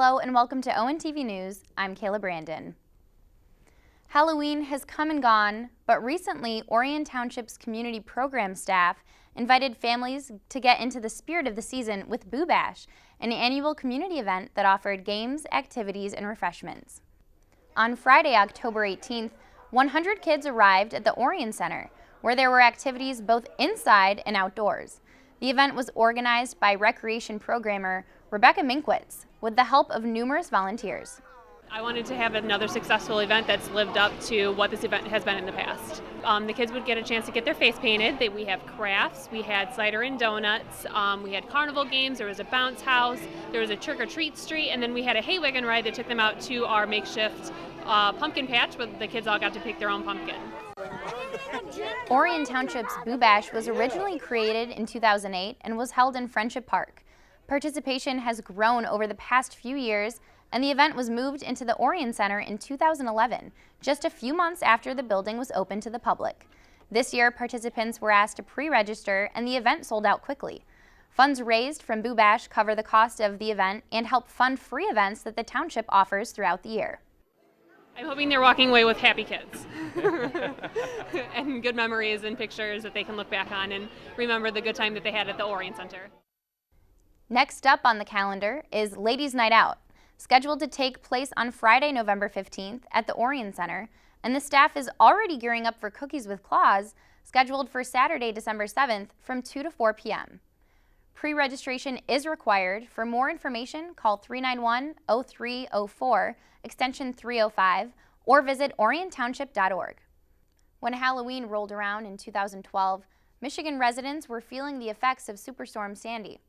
Hello and welcome to ONTV News. I'm Kayla Brandon. Halloween has come and gone, but recently Orion Township's community program staff invited families to get into the spirit of the season with Boo Bash, an annual community event that offered games, activities, and refreshments. On Friday, October 18th, 100 kids arrived at the Orion Center, where there were activities both inside and outdoors. The event was organized by recreation programmer Rebecca Minkwitz, with the help of numerous volunteers. I wanted to have another successful event that's lived up to what this event has been in the past. The kids would get a chance to get their face painted. We have crafts, we had cider and donuts, we had carnival games, there was a bounce house, there was a trick-or-treat street, and then we had a hay wagon ride that took them out to our makeshift pumpkin patch where the kids all got to pick their own pumpkin. Orion Township's Boo Bash was originally created in 2008 and was held in Friendship Park. Participation has grown over the past few years, and the event was moved into the Orion Center in 2011, just a few months after the building was open to the public. This year, participants were asked to pre-register, and the event sold out quickly. Funds raised from Boo Bash cover the cost of the event and help fund free events that the township offers throughout the year. I'm hoping they're walking away with happy kids and good memories and pictures that they can look back on and remember the good time that they had at the Orion Center. Next up on the calendar is Ladies' Night Out, scheduled to take place on Friday, November 15th at the Orion Center, and the staff is already gearing up for Cookies with Claws, scheduled for Saturday, December 7th from 2 to 4 p.m. Pre-registration is required. For more information, call 391-0304, extension 305, or visit oriontownship.org. When Halloween rolled around in 2012, Michigan residents were feeling the effects of Superstorm Sandy.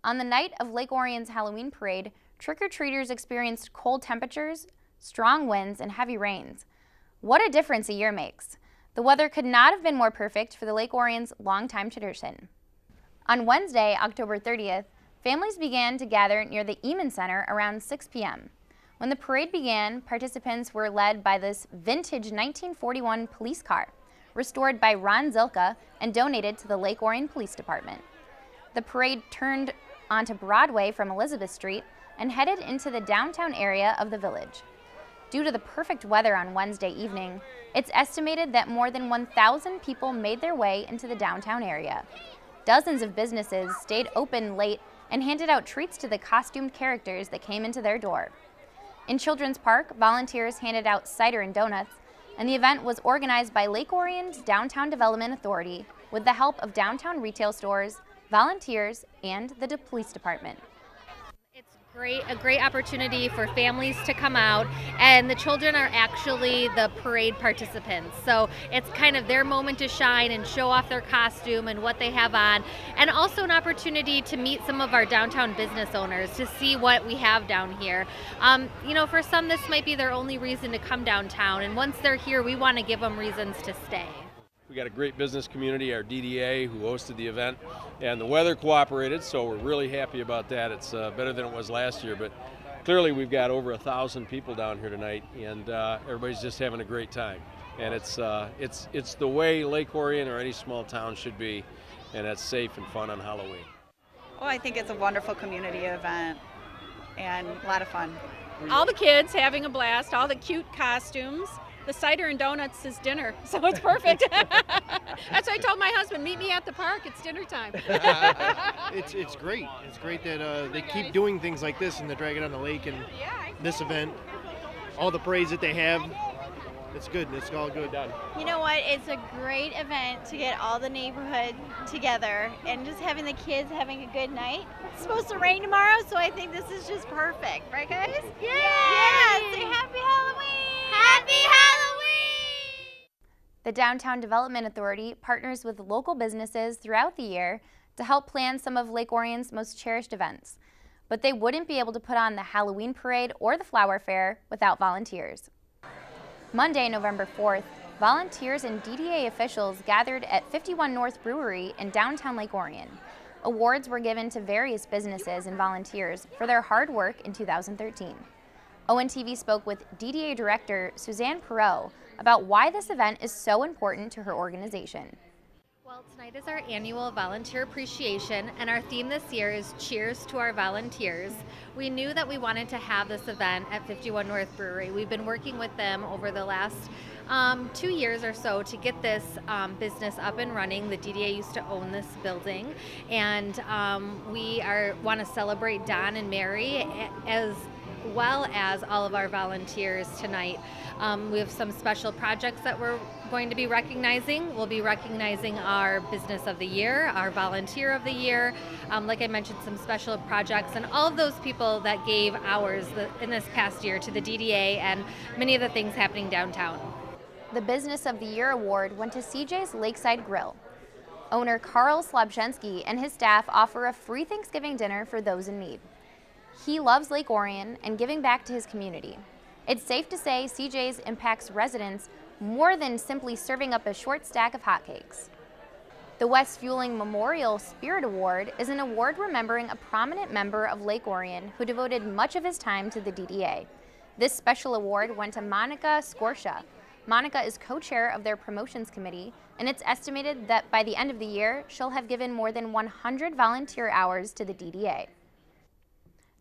On the night of Lake Orion's Halloween parade, trick-or-treaters experienced cold temperatures, strong winds, and heavy rains. What a difference a year makes. The weather could not have been more perfect for the Lake Orion's longtime tradition. On Wednesday, October 30th, families began to gather near the Eman Center around 6 p.m. When the parade began, participants were led by this vintage 1941 police car, restored by Ron Zilka and donated to the Lake Orion Police Department. The parade turned onto Broadway from Elizabeth Street and headed into the downtown area of the village. Due to the perfect weather on Wednesday evening, it's estimated that more than 1,000 people made their way into the downtown area. Dozens of businesses stayed open late and handed out treats to the costumed characters that came into their door. In Children's Park, volunteers handed out cider and donuts, and the event was organized by Lake Orion's Downtown Development Authority with the help of downtown retail stores, volunteers, and the police department. It's a great opportunity for families to come out, and the children are actually the parade participants. So it's kind of their moment to shine and show off their costume and what they have on, and also an opportunity to meet some of our downtown business owners to see what we have down here. For some this might be their only reason to come downtown, and once they're here we want to give them reasons to stay. We got a great business community, our DDA, who hosted the event, and the weather cooperated, so we're really happy about that. It's better than it was last year, but clearly we've got over 1,000 people down here tonight, and everybody's just having a great time. And it's the way Lake Orion or any small town should be, and it's safe and fun on Halloween. Well, I think it's a wonderful community event and a lot of fun. All the kids having a blast, all the cute costumes. The cider and donuts is dinner, so it's perfect. That's why I told my husband, meet me at the park, it's dinner time. It's great. It's great that they keep doing things like this in the Dragon on the Lake and this event. All the parades that they have, it's good. It's all good. You know what? It's a great event to get all the neighborhood together and just having the kids having a good night. It's supposed to rain tomorrow, so I think this is just perfect. Right, guys? Yay! Yeah! Say happy Halloween! Happy Halloween! The Downtown Development Authority partners with local businesses throughout the year to help plan some of Lake Orion's most cherished events. But they wouldn't be able to put on the Halloween parade or the flower fair without volunteers. Monday, November 4th, volunteers and DDA officials gathered at 51 North Brewery in downtown Lake Orion. Awards were given to various businesses and volunteers for their hard work in 2013. ONTV spoke with DDA Director Suzanne Perot about why this event is so important to her organization. Well, Well, tonight is our annual Volunteer Appreciation, and our theme this year is Cheers to Our Volunteers. We knew that we wanted to have this event at 51 North Brewery. We've been working with them over the last 2 years or so to get this business up and running. The DDA used to own this building, and we want to celebrate Don and Mary as well as all of our volunteers tonight. We have some special projects that we're going to be recognizing. We'll be recognizing our Business of the Year, our Volunteer of the Year, like I mentioned, some special projects, and all of those people that gave hours in this past year to the DDA and many of the things happening downtown. The Business of the Year award went to CJ's Lakeside Grill. Owner Carl Slabczynski and his staff offer a free Thanksgiving dinner for those in need. He loves Lake Orion and giving back to his community. It's safe to say CJ's impacts residents more than simply serving up a short stack of hotcakes. The West Fueling Memorial Spirit Award is an award remembering a prominent member of Lake Orion who devoted much of his time to the DDA. This special award went to Monica Scorscia. Monica is co-chair of their promotions committee, and it's estimated that by the end of the year, she'll have given more than 100 volunteer hours to the DDA.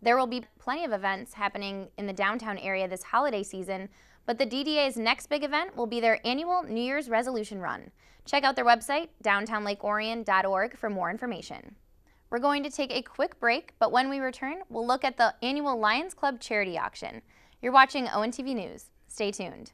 There will be plenty of events happening in the downtown area this holiday season, but the DDA's next big event will be their annual New Year's resolution run. Check out their website, downtownlakeorion.org, for more information. We're going to take a quick break, but when we return, we'll look at the annual Lions Club charity auction. You're watching ONTV News. Stay tuned.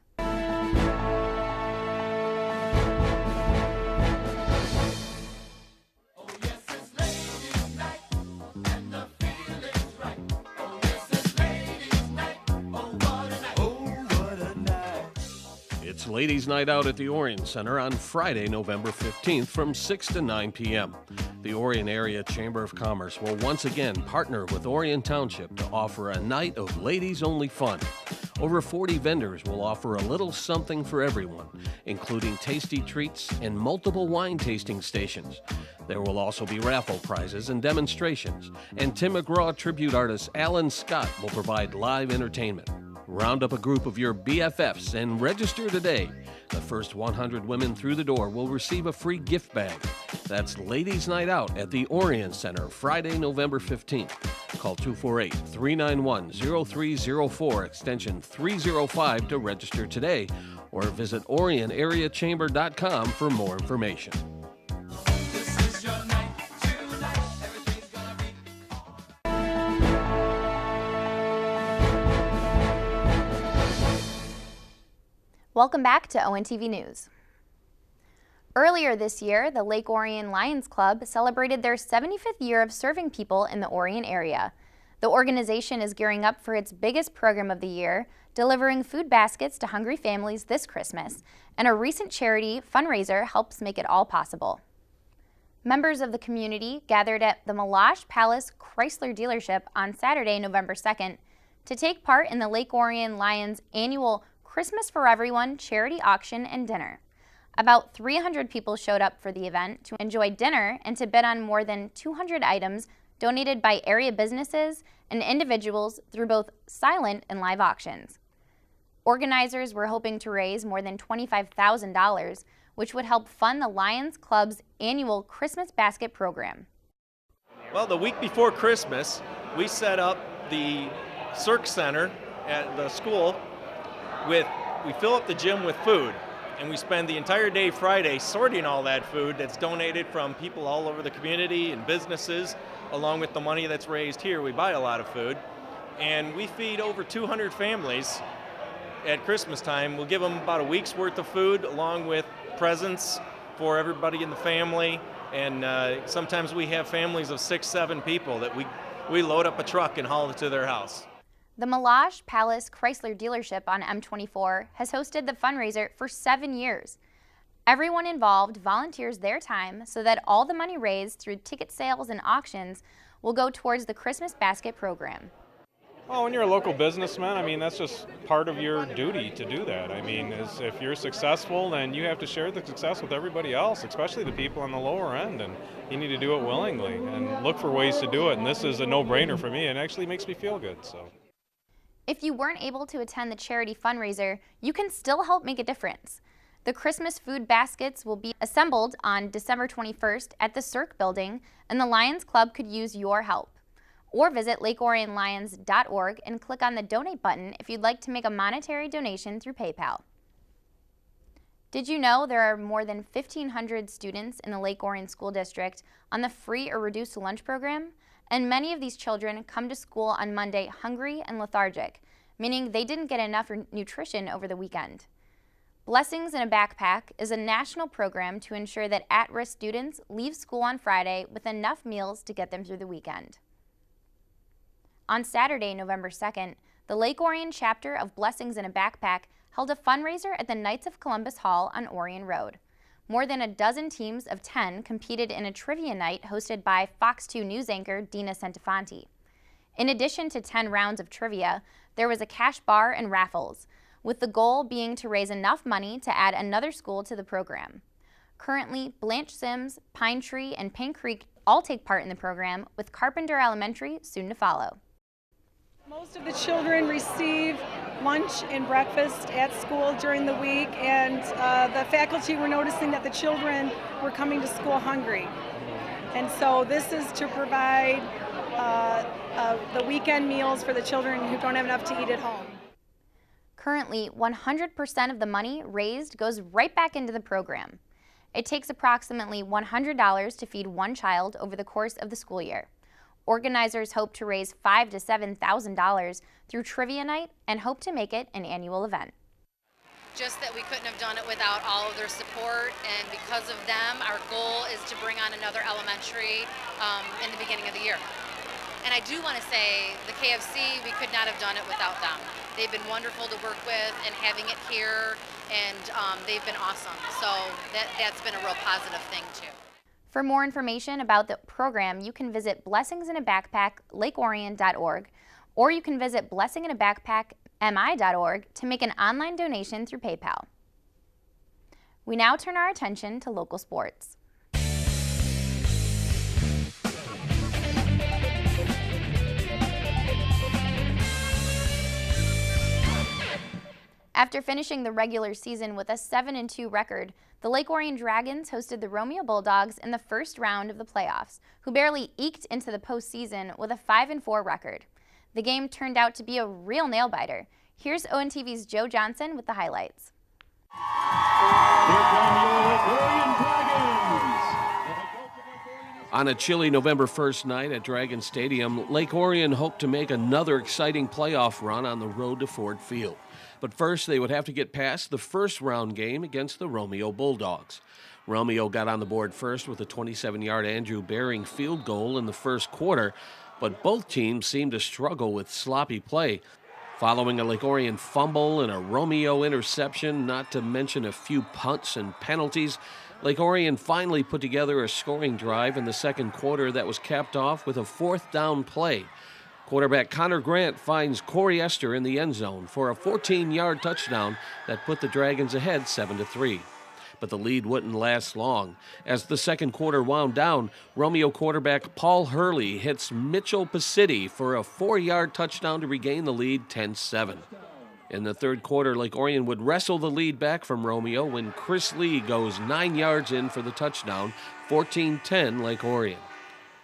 It's Ladies' Night Out at the Orion Center on Friday, November 15th from 6 to 9 p.m. The Orion Area Chamber of Commerce will once again partner with Orion Township to offer a night of ladies-only fun. Over 40 vendors will offer a little something for everyone, including tasty treats and multiple wine tasting stations. There will also be raffle prizes and demonstrations, and Tim McGraw tribute artist Alan Scott will provide live entertainment. Round up a group of your BFFs and register today. The first 100 women through the door will receive a free gift bag. That's Ladies' Night Out at the Orion Center, Friday, November 15th. Call 248-391-0304, extension 305 to register today, or visit orionareachamber.com for more information. Welcome back to ONTV News. Earlier this year, the Lake Orion Lions Club celebrated their 75th year of serving people in the Orion area. The organization is gearing up for its biggest program of the year, delivering food baskets to hungry families this Christmas, and a recent charity fundraiser helps make it all possible. Members of the community gathered at the Meloche Palace Chrysler dealership on Saturday, November 2nd, to take part in the Lake Orion Lions annual Christmas for Everyone charity auction and dinner. About 300 people showed up for the event to enjoy dinner and to bid on more than 200 items donated by area businesses and individuals through both silent and live auctions. Organizers were hoping to raise more than $25,000, which would help fund the Lions Club's annual Christmas basket program. Well, the week before Christmas, we set up the Cirque Center at the school. We fill up the gym with food, and we spend the entire day Friday sorting all that food that's donated from people all over the community and businesses. Along with the money that's raised here, we buy a lot of food, and we feed over 200 families at Christmas time. We'll give them about a week's worth of food along with presents for everybody in the family, and sometimes we have families of 6-7 people that we load up a truck and haul it to their house. The Meloche Palace Chrysler dealership on M24 has hosted the fundraiser for 7 years. Everyone involved volunteers their time so that all the money raised through ticket sales and auctions will go towards the Christmas basket program. Well, when you're a local businessman, I mean, that's just part of your duty to do that. I mean, if you're successful, then you have to share the success with everybody else, especially the people on the lower end, and you need to do it willingly and look for ways to do it, and this is a no-brainer for me, and actually makes me feel good. So. If you weren't able to attend the charity fundraiser, you can still help make a difference. The Christmas food baskets will be assembled on December 21st at the Cirque building, and the Lions Club could use your help. Or visit lakeorionlions.org and click on the donate button if you'd like to make a monetary donation through PayPal. Did you know there are more than 1,500 students in the Lake Orion School District on the free or reduced lunch program? And many of these children come to school on Monday hungry and lethargic, meaning they didn't get enough nutrition over the weekend. Blessings in a Backpack is a national program to ensure that at-risk students leave school on Friday with enough meals to get them through the weekend. On Saturday, November 2nd, the Lake Orion chapter of Blessings in a Backpack held a fundraiser at the Knights of Columbus Hall on Orion Road. More than a dozen teams of 10 competed in a trivia night hosted by Fox 2 News anchor Dina Santafanti. In addition to 10 rounds of trivia, there was a cash bar and raffles, with the goal being to raise enough money to add another school to the program. Currently, Blanche Sims, Pine Tree, and Pink Creek all take part in the program, with Carpenter Elementary soon to follow. Most of the children receive lunch and breakfast at school during the week, and the faculty were noticing that the children were coming to school hungry. And so this is to provide the weekend meals for the children who don't have enough to eat at home. Currently, 100% of the money raised goes right back into the program. It takes approximately $100 to feed one child over the course of the school year. Organizers hope to raise $5,000 to $7,000 through trivia night and hope to make it an annual event. Just that we couldn't have done it without all of their support, and because of them, our goal is to bring on another elementary in the beginning of the year. And I do want to say the KFC, we could not have done it without them. They've been wonderful to work with, and having it here, and they've been awesome. So that's been a real positive thing too. For more information about the program, you can visit Blessings in a Backpack, lakeorion.org, or you can visit blessinginabackpackmi.org to make an online donation through PayPal. We now turn our attention to local sports. After finishing the regular season with a 7-2 record, the Lake Orion Dragons hosted the Romeo Bulldogs in the first round of the playoffs, who barely eked into the postseason with a 5-4 record. The game turned out to be a real nail-biter. Here's ONTV's Joe Johnson with the highlights. On a chilly November 1st night at Dragon Stadium, Lake Orion hoped to make another exciting playoff run on the road to Ford Field. But first, they would have to get past the first round game against the Romeo Bulldogs. Romeo got on the board first with a 27-yard Andrew Bering field goal in the first quarter, but both teams seemed to struggle with sloppy play. Following a Lake Orion fumble and a Romeo interception, not to mention a few punts and penalties, Lake Orion finally put together a scoring drive in the second quarter that was capped off with a fourth down play. Quarterback Connor Grant finds Corey Esther in the end zone for a 14-yard touchdown that put the Dragons ahead 7-3. But the lead wouldn't last long. As the second quarter wound down, Romeo quarterback Paul Hurley hits Mitchell Pacitti for a 4-yard touchdown to regain the lead 10-7. In the third quarter, Lake Orion would wrestle the lead back from Romeo when Chris Lee goes 9 yards in for the touchdown, 14-10 Lake Orion.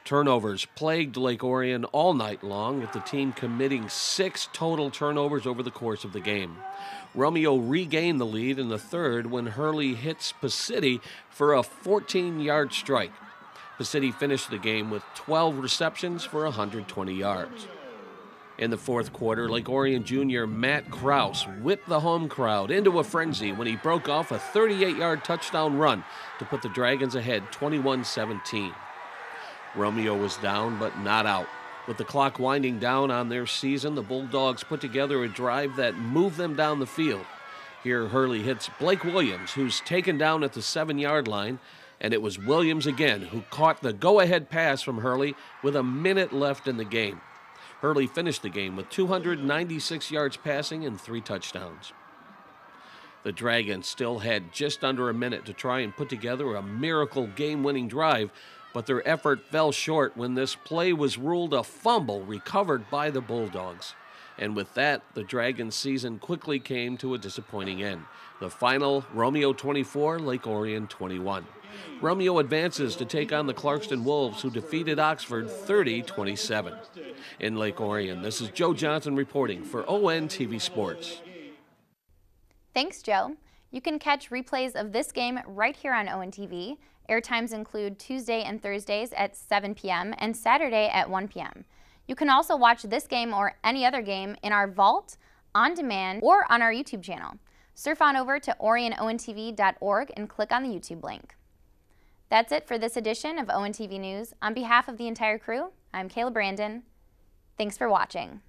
Turnovers plagued Lake Orion all night long, with the team committing 6 total turnovers over the course of the game. Romeo regained the lead in the third when Hurley hits Pacitti for a 14-yard strike. Pacitti finished the game with 12 receptions for 120 yards. In the fourth quarter, Lake Orion junior Matt Krause whipped the home crowd into a frenzy when he broke off a 38-yard touchdown run to put the Dragons ahead 21-17. Romeo was down, but not out. With the clock winding down on their season, the Bulldogs put together a drive that moved them down the field. Here, Hurley hits Blake Williams, who's taken down at the 7-yard line, and it was Williams again who caught the go-ahead pass from Hurley with a minute left in the game. Hurley finished the game with 296 yards passing and 3 touchdowns. The Dragons still had just under a minute to try and put together a miracle game-winning drive, but their effort fell short when this play was ruled a fumble recovered by the Bulldogs. And with that, the Dragons' season quickly came to a disappointing end. The final, Romeo 24, Lake Orion 21. Romeo advances to take on the Clarkston Wolves, who defeated Oxford 30-27. In Lake Orion, this is Joe Johnson reporting for ONTV Sports. Thanks, Joe. You can catch replays of this game right here on ONTV. Airtimes include Tuesday and Thursdays at 7 p.m. and Saturday at 1 p.m. You can also watch this game or any other game in our vault, on demand, or on our YouTube channel. Surf on over to orionontv.org and click on the YouTube link. That's it for this edition of ONTV News. On behalf of the entire crew, I'm Kayla Brandon. Thanks for watching.